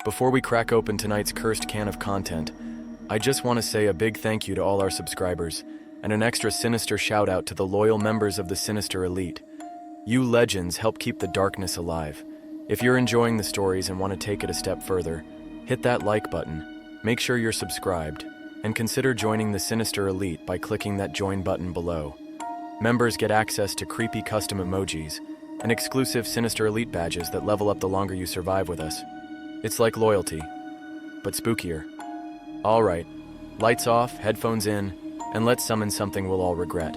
Before we crack open tonight's cursed can of content, I just want to say a big thank you to all our subscribers, and an extra Sinister shout out to the loyal members of the Sinister Elite. You legends help keep the darkness alive. If you're enjoying the stories and want to take it a step further, hit that like button, make sure you're subscribed, and consider joining the Sinister Elite by clicking that join button below. Members get access to creepy custom emojis and exclusive Sinister Elite badges that level up the longer you survive with us. It's like loyalty, but spookier. All right, lights off, headphones in, and let's summon something we'll all regret.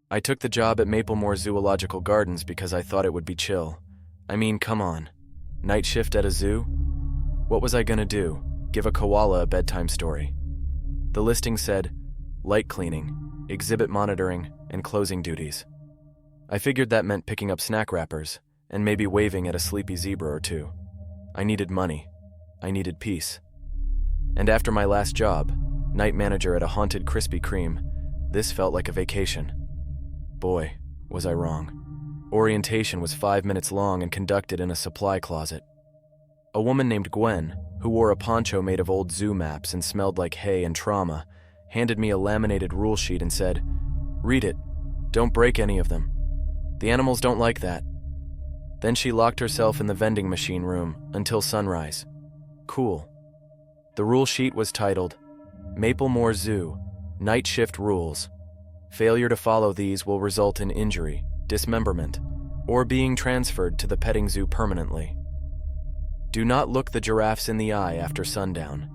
I took the job at Maplemoor Zoological Gardens because I thought it would be chill. I mean, come on. Night shift at a zoo? What was I gonna do? Give a koala a bedtime story? The listing said, light cleaning, exhibit monitoring, and closing duties. I figured that meant picking up snack wrappers and maybe waving at a sleepy zebra or two. I needed money. I needed peace. And after my last job, night manager at a haunted Krispy Kreme, this felt like a vacation. Boy, was I wrong. Orientation was 5 minutes long and conducted in a supply closet. A woman named Gwen, who wore a poncho made of old zoo maps and smelled like hay and trauma, handed me a laminated rule sheet and said, "Read it. Don't break any of them. The animals don't like that." Then she locked herself in the vending machine room until sunrise. Cool. The rule sheet was titled, Maplemoor Zoo, Night Shift Rules. Failure to follow these will result in injury, dismemberment, or being transferred to the petting zoo permanently. Do not look the giraffes in the eye after sundown.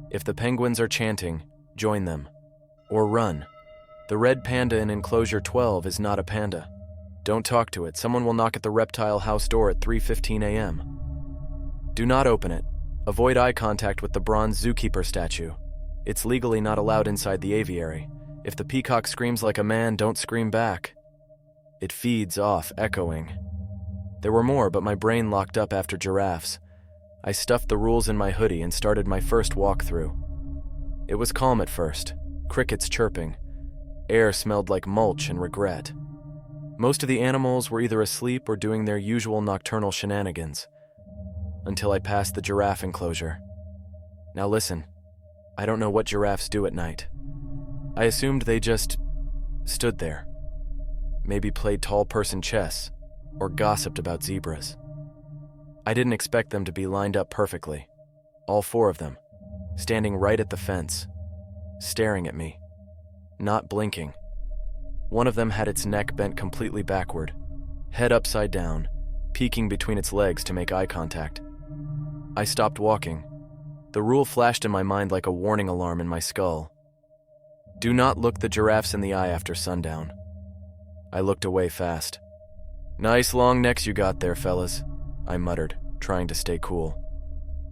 If the penguins are chanting, join them. Or run. The red panda in enclosure 12 is not a panda. Don't talk to it. Someone will knock at the reptile house door at 3:15 a.m. Do not open it. Avoid eye contact with the bronze zookeeper statue. It's legally not allowed inside the aviary. If the peacock screams like a man, don't scream back. It feeds off echoing. There were more, but my brain locked up after giraffes. I stuffed the rules in my hoodie and started my first walkthrough. It was calm at first, crickets chirping. Air smelled like mulch and regret. Most of the animals were either asleep or doing their usual nocturnal shenanigans, until I passed the giraffe enclosure. Now listen, I don't know what giraffes do at night. I assumed they just stood there, maybe played tall person chess, or gossiped about zebras. I didn't expect them to be lined up perfectly, all 4 of them, standing right at the fence, staring at me, not blinking. One of them had its neck bent completely backward, head upside down, peeking between its legs to make eye contact. I stopped walking. The rule flashed in my mind like a warning alarm in my skull. Do not look the giraffes in the eye after sundown. I looked away fast. Nice long necks you got there, fellas, I muttered, trying to stay cool.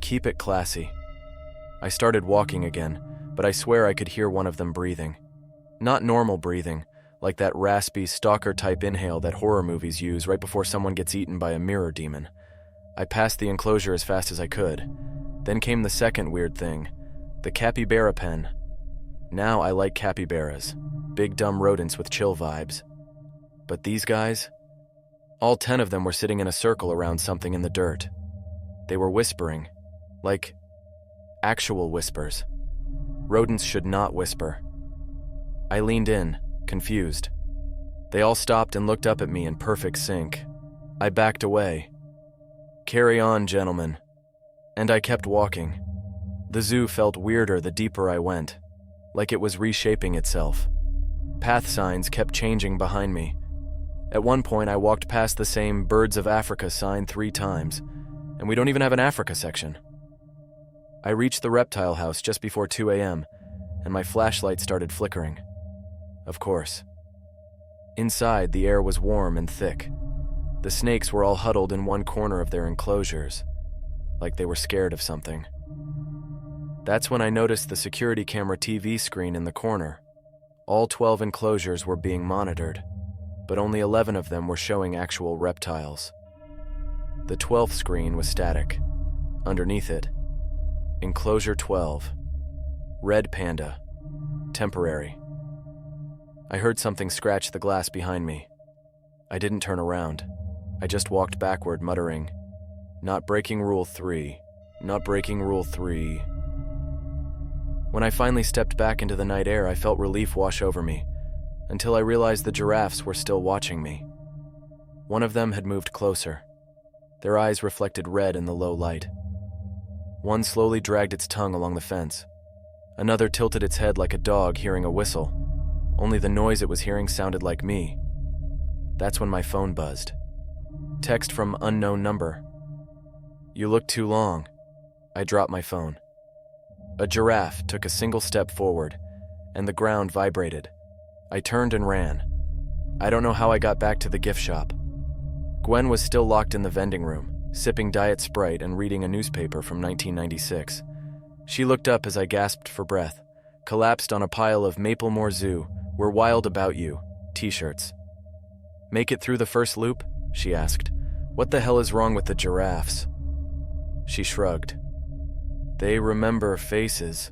Keep it classy. I started walking again, but I swear I could hear one of them breathing. Not normal breathing, like that raspy, stalker-type inhale that horror movies use right before someone gets eaten by a mirror demon. I passed the enclosure as fast as I could. Then came the second weird thing, the capybara pen. Now I like capybaras, big dumb rodents with chill vibes. But these guys? All 10 of them were sitting in a circle around something in the dirt. They were whispering, like actual whispers. Rodents should not whisper. I leaned in, confused. They all stopped and looked up at me in perfect sync. I backed away. Carry on, gentlemen. And I kept walking. The zoo felt weirder the deeper I went, like it was reshaping itself. Path signs kept changing behind me. At one point, I walked past the same Birds of Africa sign 3 times, and we don't even have an Africa section. I reached the reptile house just before 2 a.m., and my flashlight started flickering. Of course. Inside, the air was warm and thick. The snakes were all huddled in one corner of their enclosures, like they were scared of something. That's when I noticed the security camera TV screen in the corner. All 12 enclosures were being monitored, but only 11 of them were showing actual reptiles. The 12th screen was static. Underneath it, Enclosure 12, Red Panda, Temporary. I heard something scratch the glass behind me. I didn't turn around. I just walked backward, muttering, "Not breaking rule 3. Not breaking rule 3. When I finally stepped back into the night air, I felt relief wash over me, until I realized the giraffes were still watching me. One of them had moved closer. Their eyes reflected red in the low light. One slowly dragged its tongue along the fence. Another tilted its head like a dog hearing a whistle. Only the noise it was hearing sounded like me. That's when my phone buzzed. Text from unknown number. "You look too long." I dropped my phone. A giraffe took a single step forward, and the ground vibrated. I turned and ran. I don't know how I got back to the gift shop. Gwen was still locked in the vending room, sipping Diet Sprite and reading a newspaper from 1996. She looked up as I gasped for breath, collapsed on a pile of Maplemoor Zoo, "We're wild about you" t-shirts. "Make it through the first loop?" she asked. "What the hell is wrong with the giraffes?" She shrugged. "They remember faces.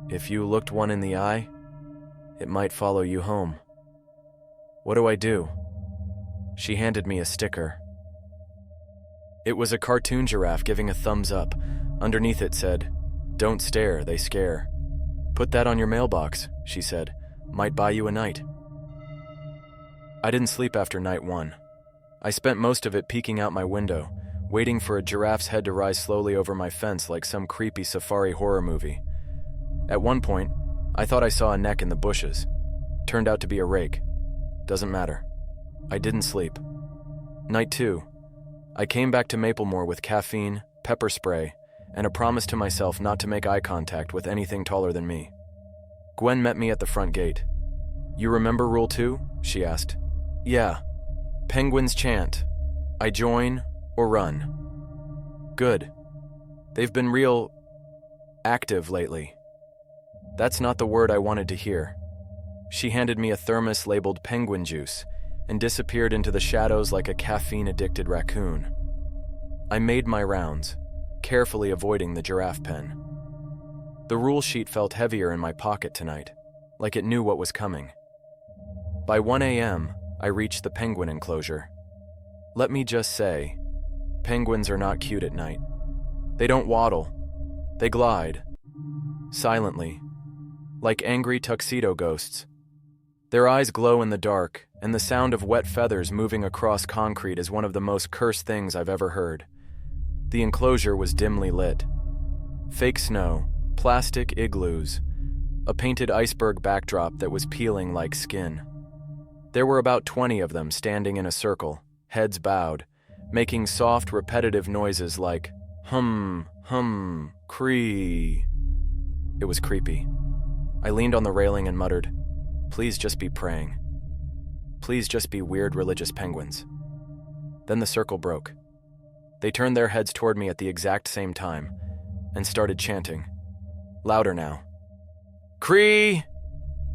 If you looked one in the eye, it might follow you home." "What do I do?" She handed me a sticker. It was a cartoon giraffe giving a thumbs up. Underneath it said, "Don't stare, they scare." "Put that on your mailbox," she said. "Might buy you a night." I didn't sleep after night 1. I spent most of it peeking out my window, waiting for a giraffe's head to rise slowly over my fence like some creepy safari horror movie. At one point, I thought I saw a neck in the bushes. Turned out to be a rake. Doesn't matter. I didn't sleep. Night 2. I came back to Maplemoor with caffeine, pepper spray, and a promise to myself not to make eye contact with anything taller than me. Gwen met me at the front gate. "You remember Rule 2? She asked. "Yeah. Penguins chant. I join or run." "Good. They've been real active lately." That's not the word I wanted to hear. She handed me a thermos labeled penguin juice and disappeared into the shadows like a caffeine-addicted raccoon. I made my rounds, carefully avoiding the giraffe pen. The rule sheet felt heavier in my pocket tonight, like it knew what was coming. By 1 a.m., I reached the penguin enclosure. Let me just say, penguins are not cute at night. They don't waddle. They glide. Silently. Like angry tuxedo ghosts. Their eyes glow in the dark, and the sound of wet feathers moving across concrete is one of the most cursed things I've ever heard. The enclosure was dimly lit. Fake snow, plastic igloos, a painted iceberg backdrop that was peeling like skin. There were about 20 of them standing in a circle, heads bowed, making soft, repetitive noises like hum, hum, cree. It was creepy. I leaned on the railing and muttered, "Please just be praying. Please just be weird religious penguins." Then the circle broke. They turned their heads toward me at the exact same time and started chanting. Louder now. "Cree!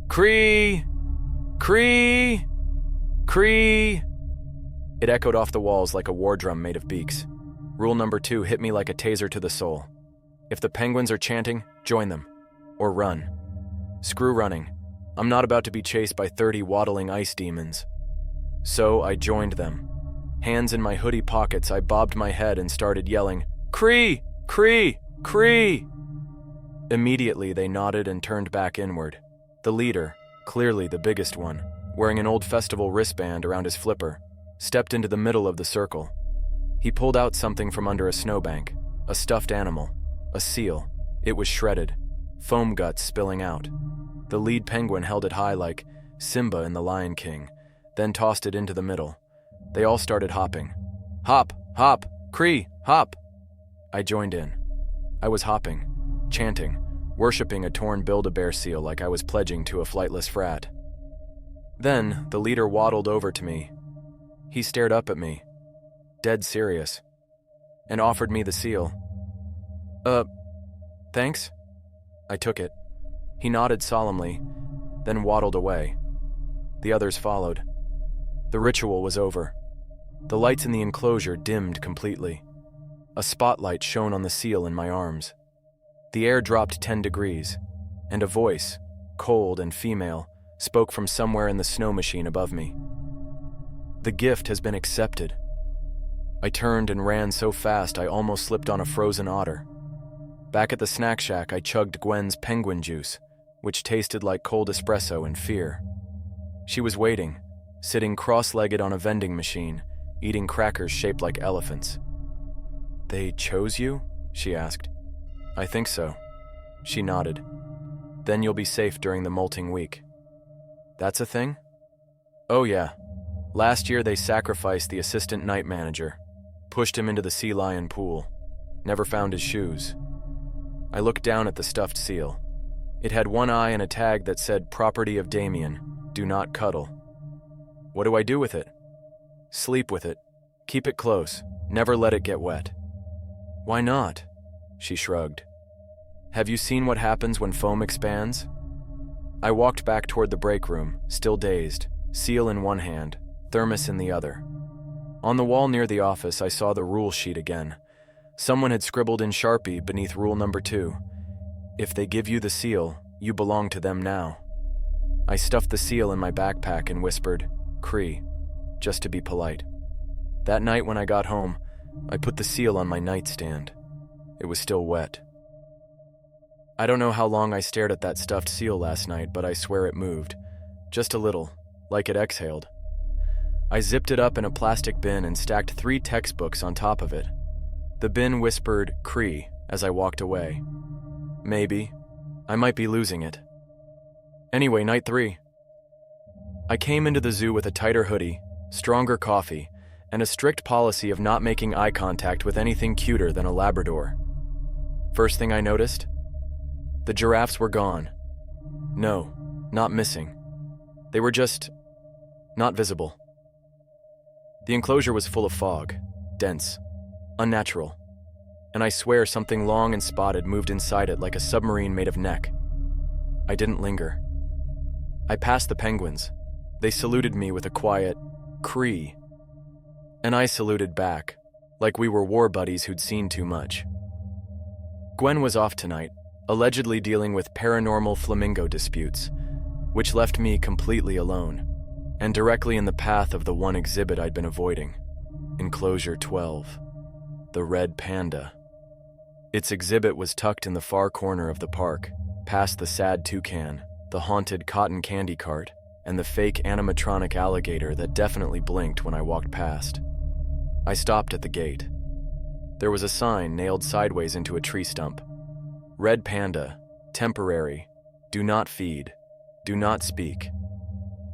Cree! Cree! Cree!" It echoed off the walls like a war drum made of beaks. Rule number 2 hit me like a taser to the soul. If the penguins are chanting, join them. Or run. Screw running. I'm not about to be chased by 30 waddling ice demons. So I joined them. Hands in my hoodie pockets, I bobbed my head and started yelling, "Cree! Cree! Cree!" Immediately, they nodded and turned back inward. The leader, clearly the biggest one, wearing an old festival wristband around his flipper, stepped into the middle of the circle. He pulled out something from under a snowbank, a stuffed animal, a seal. It was shredded, foam guts spilling out. The lead penguin held it high like Simba in The Lion King, then tossed it into the middle. They all started hopping. "Hop, hop, Cree, hop!" I joined in. I was hopping, chanting, worshipping a torn Build-A-Bear seal like I was pledging to a flightless frat. Then the leader waddled over to me. He stared up at me, dead serious, and offered me the seal. Thanks?" I took it. He nodded solemnly, then waddled away. The others followed. The ritual was over. The lights in the enclosure dimmed completely. A spotlight shone on the seal in my arms. The air dropped 10 degrees, and a voice, cold and female, spoke from somewhere in the snow machine above me. The gift has been accepted. I turned and ran so fast I almost slipped on a frozen otter. Back at the snack shack, I chugged Gwen's penguin juice, which tasted like cold espresso in fear. She was waiting, sitting cross-legged on a vending machine, eating crackers shaped like elephants. "They chose you?" she asked. "I think so." She nodded. "Then you'll be safe during the molting week." "That's a thing?" "Oh yeah. Last year they sacrificed the assistant night manager, pushed him into the sea lion pool, never found his shoes." I looked down at the stuffed seal. It had one eye and a tag that said "Property of Damien, do not cuddle." "What do I do with it?" "Sleep with it. Keep it close. Never let it get wet." "Why not?" She shrugged. "Have you seen what happens when foam expands?" I walked back toward the break room, still dazed, seal in one hand, thermos in the other. On the wall near the office, I saw the rule sheet again. Someone had scribbled in Sharpie beneath rule number 2, "If they give you the seal, you belong to them now." I stuffed the seal in my backpack and whispered, "Cree," just to be polite. That night when I got home, I put the seal on my nightstand. It was still wet. I don't know how long I stared at that stuffed seal last night, but I swear it moved. Just a little, like it exhaled. I zipped it up in a plastic bin and stacked 3 textbooks on top of it. The bin whispered, "Cree," as I walked away. Maybe. I might be losing it. Anyway, night 3. I came into the zoo with a tighter hoodie, stronger coffee, and a strict policy of not making eye contact with anything cuter than a Labrador. First thing I noticed? The giraffes were gone. No, not missing. They were just not visible. The enclosure was full of fog, dense, unnatural, and I swear something long and spotted moved inside it like a submarine made of neck. I didn't linger. I passed the penguins. They saluted me with a quiet, "Cree," and I saluted back, like we were war buddies who'd seen too much. Gwen was off tonight, allegedly dealing with paranormal flamingo disputes, which left me completely alone, and directly in the path of the one exhibit I'd been avoiding, Enclosure 12, the red panda. Its exhibit was tucked in the far corner of the park, past the sad toucan, the haunted cotton candy cart, and the fake animatronic alligator that definitely blinked when I walked past. I stopped at the gate. There was a sign nailed sideways into a tree stump. "Red panda, temporary, do not feed, do not speak."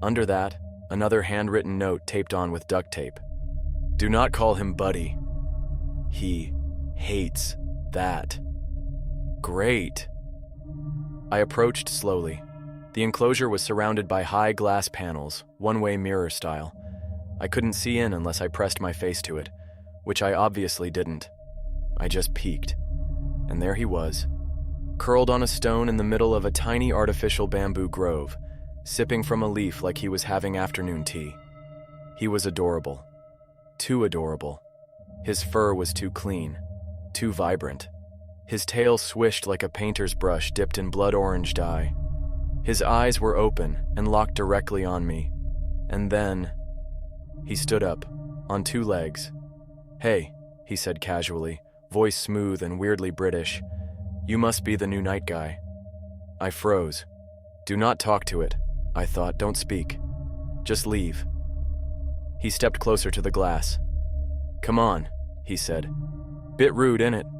Under that, another handwritten note taped on with duct tape. "Do not call him Buddy. He hates that." Great. I approached slowly. The enclosure was surrounded by high glass panels, one-way mirror style. I couldn't see in unless I pressed my face to it, which I obviously didn't. I just peeked. And there he was, curled on a stone in the middle of a tiny artificial bamboo grove, sipping from a leaf like he was having afternoon tea. He was adorable. Too adorable. His fur was too clean, too vibrant. His tail swished like a painter's brush dipped in blood orange dye. His eyes were open and locked directly on me. And then he stood up, on 2 legs. "Hey," he said casually, voice smooth and weirdly British. "You must be the new night guy." I froze. Do not talk to it, I thought. Don't speak. Just leave. He stepped closer to the glass. "Come on," he said. "Bit rude, innit?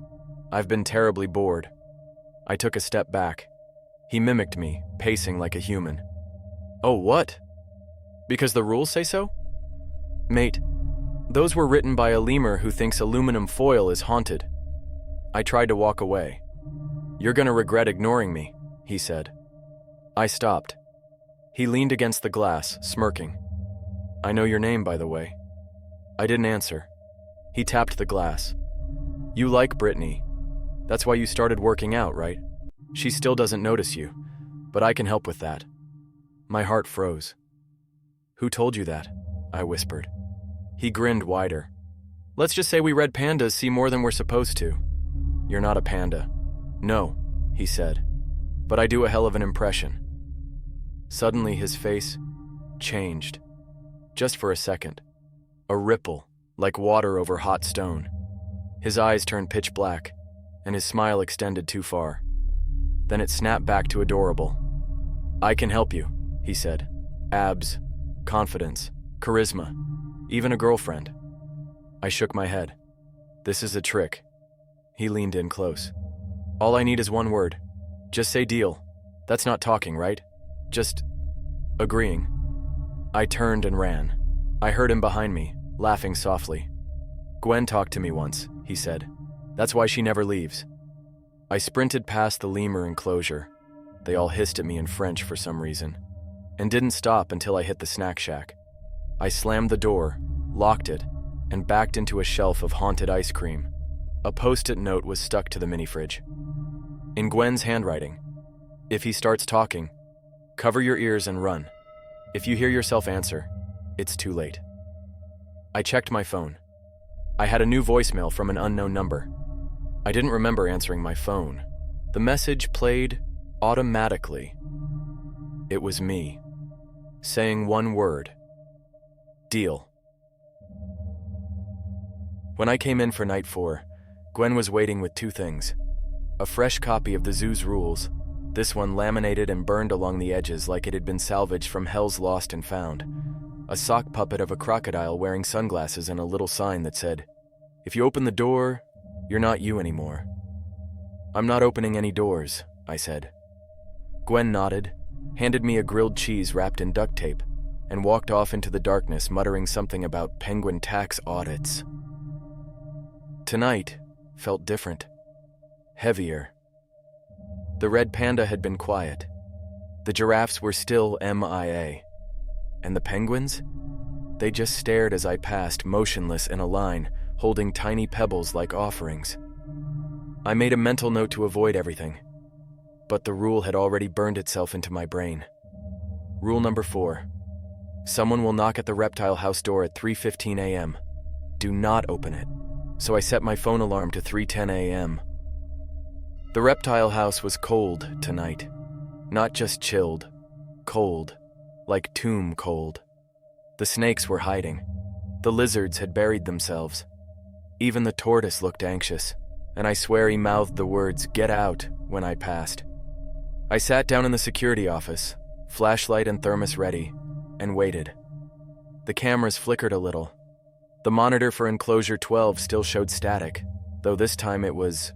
I've been terribly bored." I took a step back. He mimicked me, pacing like a human. "Oh, what? Because the rules say so?" "Mate, those were written by a lemur who thinks aluminum foil is haunted." I tried to walk away. "You're gonna regret ignoring me," he said. I stopped. He leaned against the glass, smirking. "I know your name, by the way." I didn't answer. He tapped the glass. "You like Brittany. That's why you started working out, right? She still doesn't notice you, but I can help with that." My heart froze. "Who told you that?" I whispered. He grinned wider. "Let's just say we red pandas see more than we're supposed to." "You're not a panda." "No," he said, "but I do a hell of an impression." Suddenly his face changed. Just for a second. A ripple, like water over hot stone. His eyes turned pitch black, and his smile extended too far. Then it snapped back to adorable. "I can help you," he said. "Abs, confidence, charisma, even a girlfriend." I shook my head. "This is a trick." He leaned in close. "All I need is one word. Just say deal. That's not talking, right? Just agreeing." I turned and ran. I heard him behind me, laughing softly. "Gwen talked to me once," he said. "That's why she never leaves." I sprinted past the lemur enclosure. They all hissed at me in French for some reason, and didn't stop until I hit the snack shack. I slammed the door, locked it, and backed into a shelf of haunted ice cream. A post-it note was stuck to the mini-fridge. In Gwen's handwriting, "If he starts talking, cover your ears and run. If you hear yourself answer, it's too late." I checked my phone. I had a new voicemail from an unknown number. I didn't remember answering my phone. The message played automatically. It was me, saying one word: deal. When I came in for night 4, Gwen was waiting with 2 things. A fresh copy of the zoo's rules, this one laminated and burned along the edges like it had been salvaged from Hell's Lost and Found. A sock puppet of a crocodile wearing sunglasses and a little sign that said, "If you open the door, you're not you anymore." "I'm not opening any doors," I said. Gwen nodded, handed me a grilled cheese wrapped in duct tape, and walked off into the darkness muttering something about penguin tax audits. Tonight felt different. Heavier. The red panda had been quiet. The giraffes were still MIA. And the penguins? They just stared as I passed, motionless in a line, holding tiny pebbles like offerings. I made a mental note to avoid everything, but the rule had already burned itself into my brain. Rule number 4. Someone will knock at the reptile house door at 3:15 a.m. Do not open it. So I set my phone alarm to 3:10 a.m. The reptile house was cold tonight. Not just chilled, cold, like tomb cold. The snakes were hiding. The lizards had buried themselves. Even the tortoise looked anxious, and I swear he mouthed the words, "Get out," when I passed. I sat down in the security office, flashlight and thermos ready, and waited. The cameras flickered a little. The monitor for enclosure 12 still showed static, though this time it was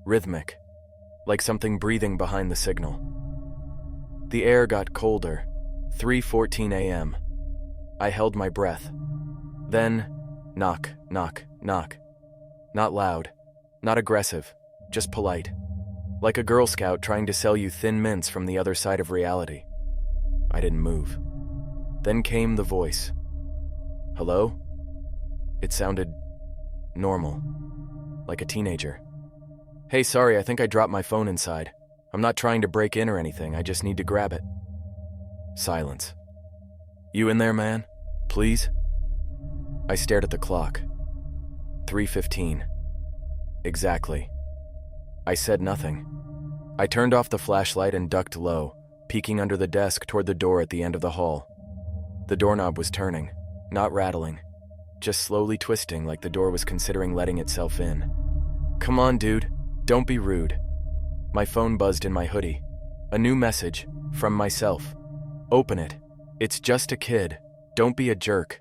rhythmic, like something breathing behind the signal. The air got colder. 3:14 a.m. I held my breath. Then, knock, knock, knock. Not loud, not aggressive, just polite. Like a Girl Scout trying to sell you thin mints from the other side of reality. I didn't move. Then came the voice. "Hello?" It sounded normal, like a teenager. "Hey, sorry, I think I dropped my phone inside. I'm not trying to break in or anything, I just need to grab it." Silence. "You in there, man? Please?" I stared at the clock. 3:15. Exactly. I said nothing. I turned off the flashlight and ducked low, peeking under the desk toward the door at the end of the hall. The doorknob was turning, not rattling, just slowly twisting like the door was considering letting itself in. "Come on, dude. Don't be rude." My phone buzzed in my hoodie. A new message, from myself. "Open it. It's just a kid. Don't be a jerk."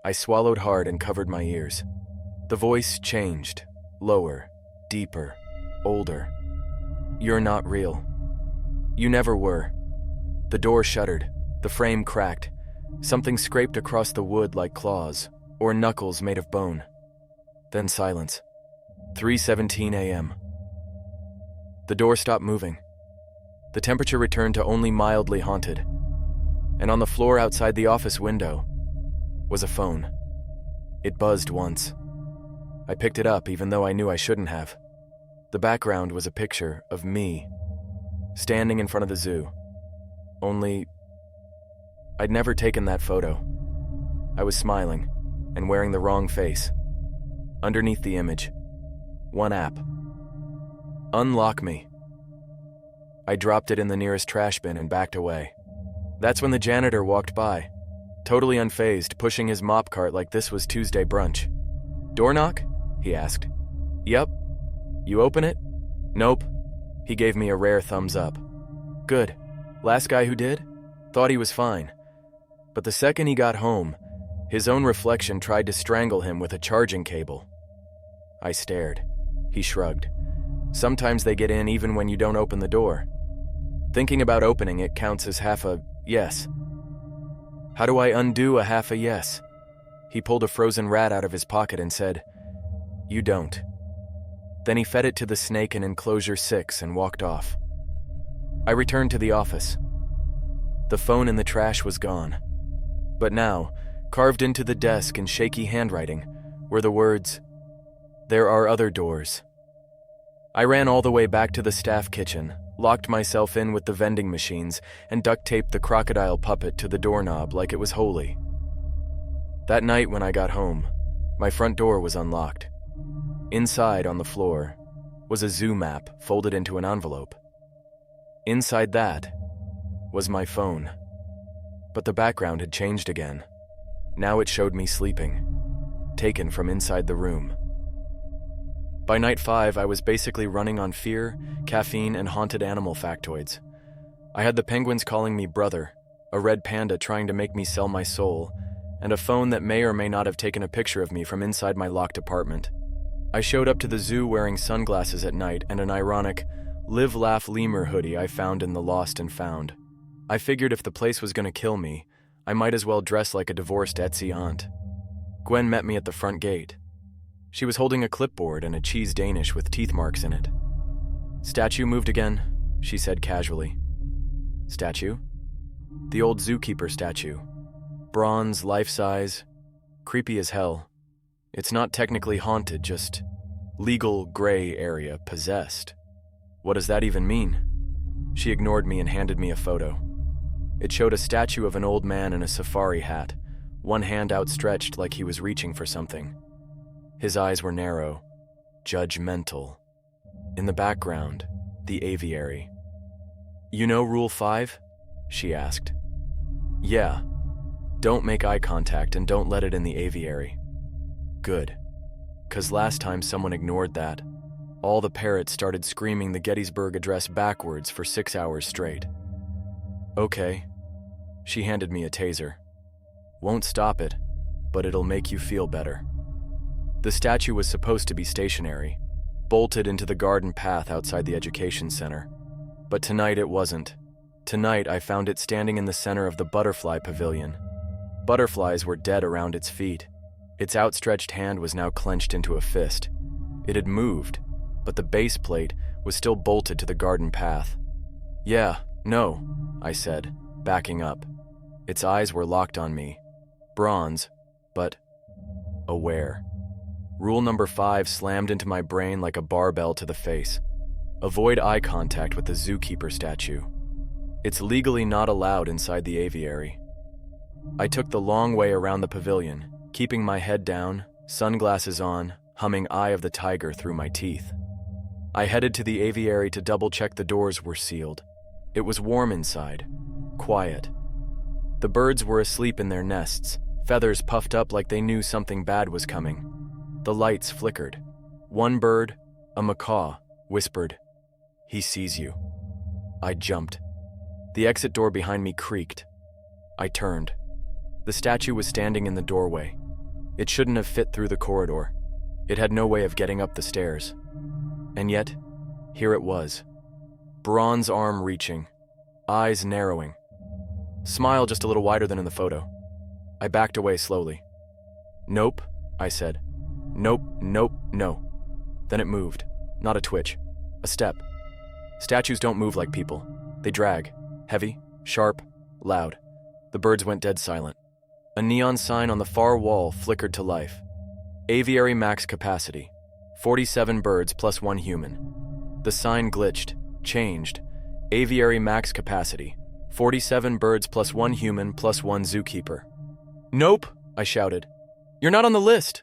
I swallowed hard and covered my ears. The voice changed. Lower, deeper, older. "You're not real. You never were." The door shuddered. The frame cracked. Something scraped across the wood like claws, or knuckles made of bone. Then silence. 3:17 a.m. The door stopped moving. The temperature returned to only mildly haunted. And on the floor outside the office window was a phone. It buzzed once. I picked it up even though I knew I shouldn't have. The background was a picture of me, standing in front of the zoo. Only, I'd never taken that photo. I was smiling and wearing the wrong face. Underneath the image, one app. Unlock me. I dropped it in the nearest trash bin and backed away. That's when the janitor walked by, totally unfazed, pushing his mop cart like this was Tuesday brunch. "Door knock?" he asked. "Yup." "You open it?" "Nope." He gave me a rare thumbs up. "Good. Last guy who did? Thought he was fine. But the second he got home, his own reflection tried to strangle him with a charging cable." I stared. He shrugged. "Sometimes they get in even when you don't open the door. Thinking about opening it counts as half a yes." "How do I undo a half a yes?" He pulled a frozen rat out of his pocket and said, "You don't." Then he fed it to the snake in enclosure 6 and walked off. I returned to the office. The phone in the trash was gone. But now, carved into the desk in shaky handwriting, were the words, "There are other doors." I ran all the way back to the staff kitchen, locked myself in with the vending machines, and duct-taped the crocodile puppet to the doorknob like it was holy. That night when I got home, my front door was unlocked. Inside, on the floor, was a zoo map folded into an envelope. Inside that was my phone. But the background had changed again. Now it showed me sleeping, taken from inside the room. By night 5, I was basically running on fear, caffeine, and haunted animal factoids. I had the penguins calling me brother, a red panda trying to make me sell my soul, and a phone that may or may not have taken a picture of me from inside my locked apartment. I showed up to the zoo wearing sunglasses at night and an ironic Live Laugh Lemur hoodie I found in the Lost and Found. I figured if the place was going to kill me, I might as well dress like a divorced Etsy aunt. Gwen met me at the front gate. She was holding a clipboard and a cheese Danish with teeth marks in it. "Statue moved again," she said casually. "Statue?" "The old zookeeper statue. Bronze, life-size, creepy as hell. It's not technically haunted, just legal gray area possessed." "What does that even mean?" She ignored me and handed me a photo. It showed a statue of an old man in a safari hat, one hand outstretched like he was reaching for something. His eyes were narrow, judgmental. In the background, the aviary. "You know Rule 5? She asked. "Yeah. Don't make eye contact and don't let it in the aviary." "Good. 'Cause last time someone ignored that, all the parrots started screaming the Gettysburg Address backwards for 6 hours straight." "Okay." She handed me a taser. "Won't stop it, but it'll make you feel better." The statue was supposed to be stationary, bolted into the garden path outside the education center. But tonight it wasn't. Tonight I found it standing in the center of the butterfly pavilion. Butterflies were dead around its feet. Its outstretched hand was now clenched into a fist. It had moved, but the base plate was still bolted to the garden path. "Yeah, no," I said, backing up. Its eyes were locked on me. Bronze, but aware. Rule number 5 slammed into my brain like a barbell to the face. Avoid eye contact with the zookeeper statue. It's legally not allowed inside the aviary. I took the long way around the pavilion, keeping my head down, sunglasses on, humming Eye of the Tiger through my teeth. I headed to the aviary to double-check the doors were sealed. It was warm inside, quiet. The birds were asleep in their nests, feathers puffed up like they knew something bad was coming. The lights flickered. One bird, a macaw, whispered, "He sees you." I jumped. The exit door behind me creaked. I turned. The statue was standing in the doorway. It shouldn't have fit through the corridor. It had no way of getting up the stairs. And yet, here it was. Bronze arm reaching, eyes narrowing. Smile just a little wider than in the photo. I backed away slowly. "Nope," I said. "Nope, nope, no." Then it moved. Not a twitch. A step. Statues don't move like people. They drag. Heavy, sharp, loud. The birds went dead silent. A neon sign on the far wall flickered to life. Aviary max capacity. 47 birds plus 1 human. The sign glitched, changed. Aviary max capacity. 47 birds plus 1 human plus 1 zookeeper. "Nope," I shouted. "You're not on the list."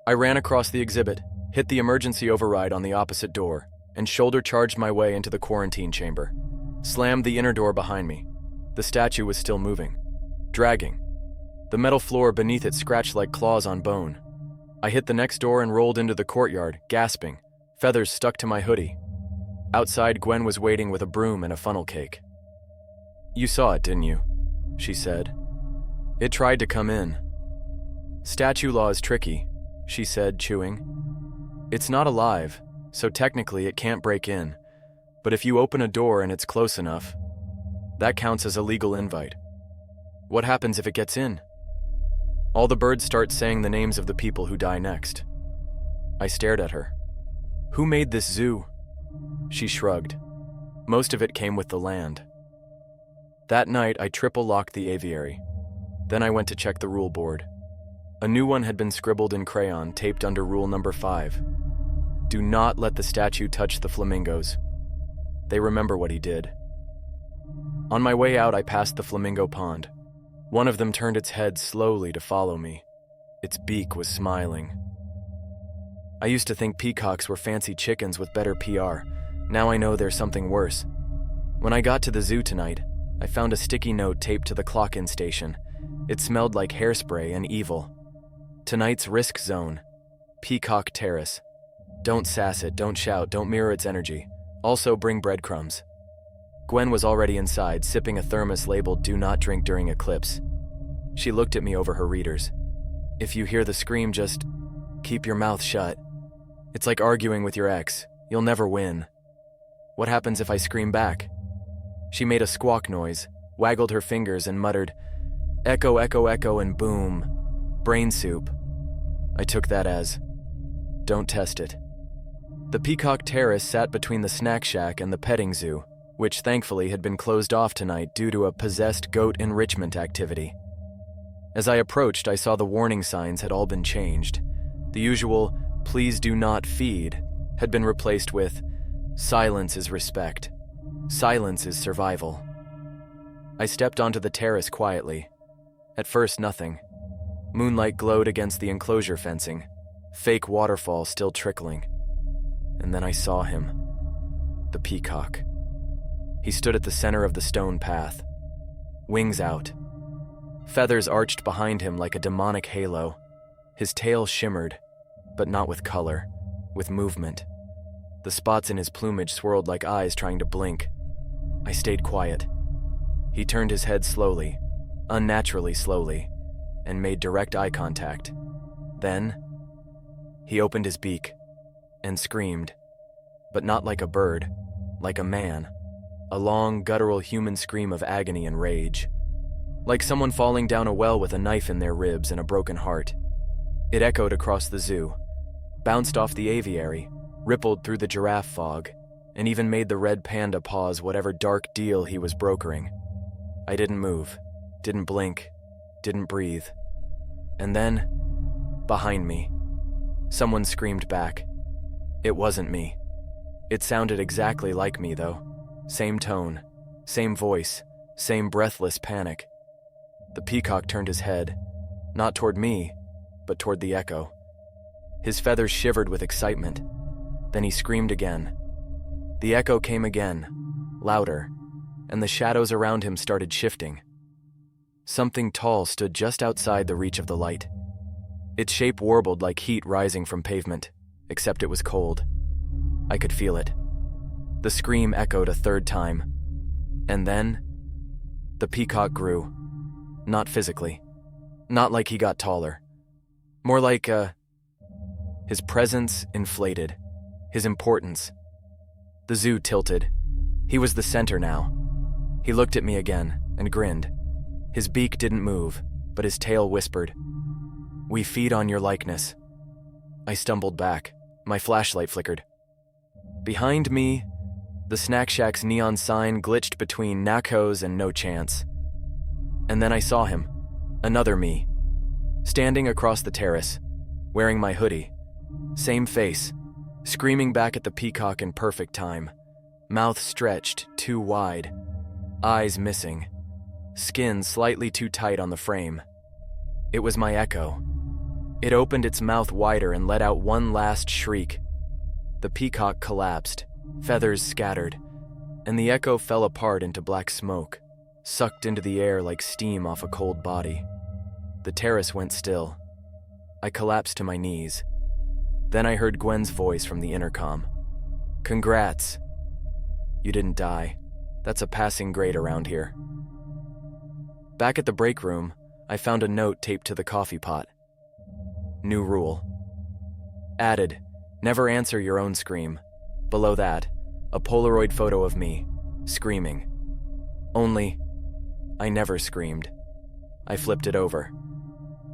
I ran across the exhibit, hit the emergency override on the opposite door, and shoulder-charged my way into the quarantine chamber. Slammed the inner door behind me. The statue was still moving, dragging. The metal floor beneath it scratched like claws on bone. I hit the next door and rolled into the courtyard, gasping, feathers stuck to my hoodie. Outside, Gwen was waiting with a broom and a funnel cake. "You saw it, didn't you?" she said. "It tried to come in." "Statue law is tricky," she said, chewing. "It's not alive, so technically it can't break in. But if you open a door and it's close enough, that counts as a legal invite. What happens if it gets in?" All the birds start saying the names of the people who die next. I stared at her. "Who made this zoo?" She shrugged. "Most of it came with the land." That night, I triple-locked the aviary. Then I went to check the rule board. A new one had been scribbled in crayon, taped under rule number 5. Do not let the statue touch the flamingos. They remember what he did. On my way out, I passed the flamingo pond. One of them turned its head slowly to follow me. Its beak was smiling. I used to think peacocks were fancy chickens with better PR. Now I know there's something worse. When I got to the zoo tonight, I found a sticky note taped to the clock-in station. It smelled like hairspray and evil. Tonight's risk zone. Peacock Terrace. Don't sass it, don't shout, don't mirror its energy. Also bring breadcrumbs. Gwen was already inside, sipping a thermos labeled "Do not drink during eclipse." She looked at me over her readers. "If you hear the scream, just keep your mouth shut. It's like arguing with your ex. You'll never win." "What happens if I scream back?" She made a squawk noise, waggled her fingers, and muttered, "Echo, echo, echo," and boom. Brain soup. I took that as, don't test it. The Peacock Terrace sat between the snack shack and the petting zoo, which thankfully had been closed off tonight due to a possessed goat enrichment activity. As I approached, I saw the warning signs had all been changed. The usual, "Please do not feed," had been replaced with, "Silence is respect. Silence is survival." I stepped onto the terrace quietly. At first, nothing. Moonlight glowed against the enclosure fencing, fake waterfall still trickling. And then I saw him. The peacock. He stood at the center of the stone path, wings out. Feathers arched behind him like a demonic halo. His tail shimmered, but not with color, with movement. The spots in his plumage swirled like eyes trying to blink. I stayed quiet. He turned his head slowly, unnaturally slowly, and made direct eye contact. Then, he opened his beak and screamed, but not like a bird, like a man. A long, guttural human scream of agony and rage. Like someone falling down a well with a knife in their ribs and a broken heart. It echoed across the zoo, bounced off the aviary, rippled through the giraffe fog, and even made the red panda pause whatever dark deal he was brokering. I didn't move, didn't blink, didn't breathe. And then, behind me, someone screamed back. It wasn't me. It sounded exactly like me, though. Same tone, same voice, same breathless panic. The peacock turned his head, not toward me, but toward the echo. His feathers shivered with excitement. Then he screamed again. The echo came again, louder, and the shadows around him started shifting. Something tall stood just outside the reach of the light. Its shape warbled like heat rising from pavement, except it was cold. I could feel it. The scream echoed a third time. And then, the peacock grew. Not physically. Not like he got taller. More like, his presence inflated. His importance. The zoo tilted. He was the center now. He looked at me again and grinned. His beak didn't move, but his tail whispered, "We feed on your likeness." I stumbled back. My flashlight flickered. Behind me, the snack shack's neon sign glitched between nachos and no chance. And then I saw him, another me, standing across the terrace, wearing my hoodie. Same face, screaming back at the peacock in perfect time. Mouth stretched, too wide. Eyes missing. Skin slightly too tight on the frame. It was my echo. It opened its mouth wider and let out one last shriek. The peacock collapsed, feathers scattered, and the echo fell apart into black smoke, sucked into the air like steam off a cold body. The terrace went still. I collapsed to my knees. Then I heard Gwen's voice from the intercom. "Congrats. You didn't die. That's a passing grade around here." Back at the break room, I found a note taped to the coffee pot. New rule. Added, never answer your own scream. Below that, a Polaroid photo of me, screaming. Only, I never screamed. I flipped it over.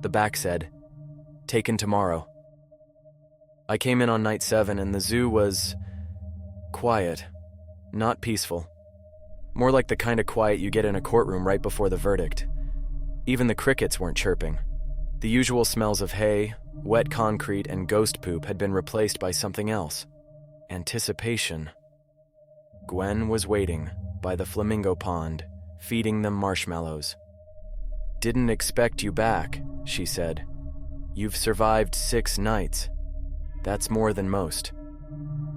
The back said, taken tomorrow. I came in on night 7 and the zoo was quiet, not peaceful. More like the kind of quiet you get in a courtroom right before the verdict. Even the crickets weren't chirping. The usual smells of hay, wet concrete, and ghost poop had been replaced by something else. Anticipation. Gwen was waiting by the flamingo pond, feeding them marshmallows. "Didn't expect you back," she said. "You've survived 6 nights. That's more than most.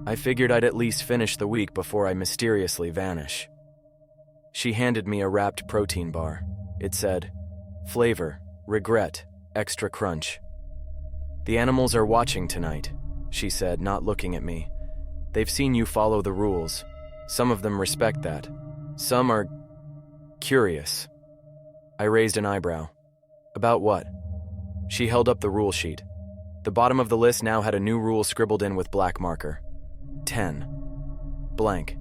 I figured I'd at least finish the week before I mysteriously vanish." She handed me a wrapped protein bar. It said, "Flavor, regret, extra crunch." "The animals are watching tonight," she said, not looking at me. "They've seen you follow the rules. Some of them respect that. Some are curious." I raised an eyebrow. "About what?" She held up the rule sheet. The bottom of the list now had a new rule scribbled in with black marker. 10. Blank.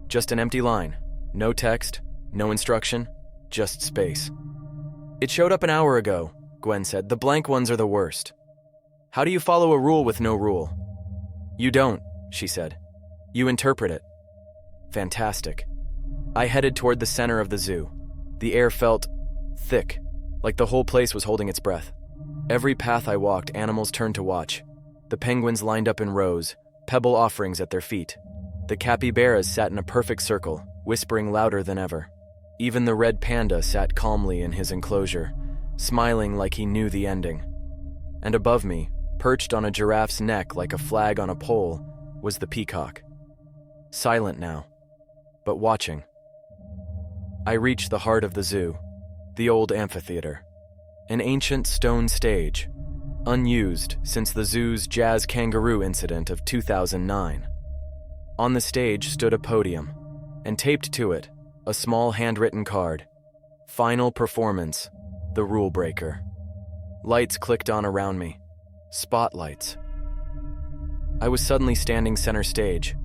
Just an empty line. No text, no instruction, just space. "It showed up an hour ago," Gwen said. "The blank ones are the worst. How do you follow a rule with no rule?" "You don't," she said. "You interpret it." Fantastic. I headed toward the center of the zoo. The air felt thick, like the whole place was holding its breath. Every path I walked, animals turned to watch. The penguins lined up in rows, pebble offerings at their feet. The capybaras sat in a perfect circle, whispering louder than ever. Even the red panda sat calmly in his enclosure, smiling like he knew the ending. And above me, perched on a giraffe's neck like a flag on a pole, was the peacock. Silent now, but watching. I reached the heart of the zoo, the old amphitheater. An ancient stone stage, unused since the zoo's jazz kangaroo incident of 2009. On the stage stood a podium, and taped to it, a small handwritten card. Final performance, the rule breaker. Lights clicked on around me. Spotlights. I was suddenly standing center stage,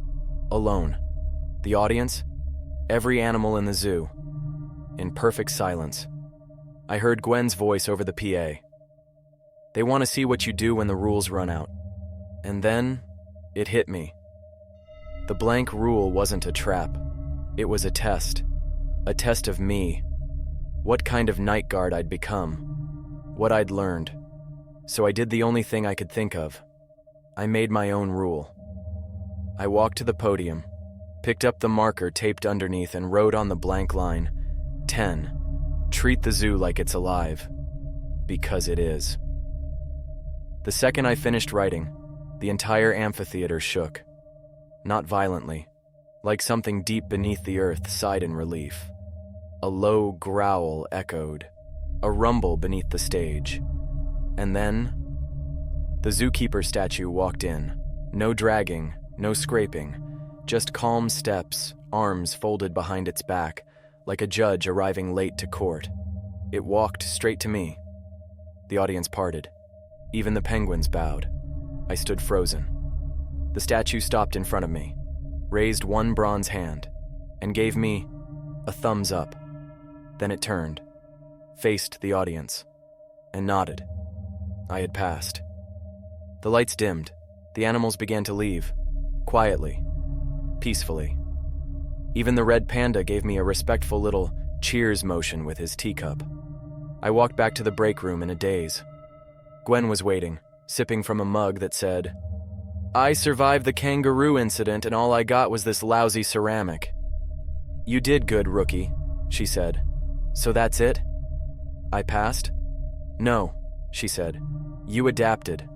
alone. The audience, every animal in the zoo, in perfect silence. I heard Gwen's voice over the PA. "They want to see what you do when the rules run out." And then, it hit me. The blank rule wasn't a trap. It was a test. A test of me. What kind of night guard I'd become. What I'd learned. So I did the only thing I could think of. I made my own rule. I walked to the podium, picked up the marker taped underneath and wrote on the blank line, 10. Treat the zoo like it's alive. Because it is. The second I finished writing, the entire amphitheater shook. Not violently, like something deep beneath the earth sighed in relief. A low growl echoed, a rumble beneath the stage. And then, the zookeeper statue walked in. No dragging, no scraping, just calm steps, arms folded behind its back, like a judge arriving late to court. It walked straight to me. The audience parted. Even the penguins bowed. I stood frozen. The statue stopped in front of me, raised one bronze hand, and gave me a thumbs up. Then it turned, faced the audience, and nodded. I had passed. The lights dimmed. The animals began to leave, quietly, peacefully. Even the red panda gave me a respectful little cheers motion with his teacup. I walked back to the break room in a daze. Gwen was waiting, sipping from a mug that said, "I survived the kangaroo incident and all I got was this lousy ceramic." "You did good, rookie," she said. "So that's it?" I passed. "No," she said. "You adapted.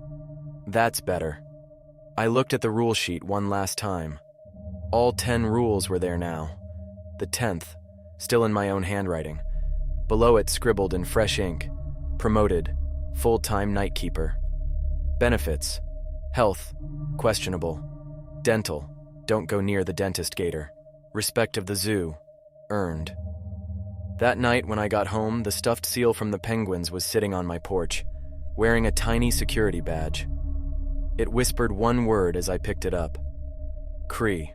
That's better." I looked at the rule sheet one last time. All 10 rules were there now. The 10th, still in my own handwriting. Below it, scribbled in fresh ink, promoted, full-time night keeper. Benefits: health, questionable. Dental, don't go near the dentist gator. Respect of the zoo, earned. That night when I got home, the stuffed seal from the penguins was sitting on my porch, wearing a tiny security badge. It whispered one word as I picked it up: Cree.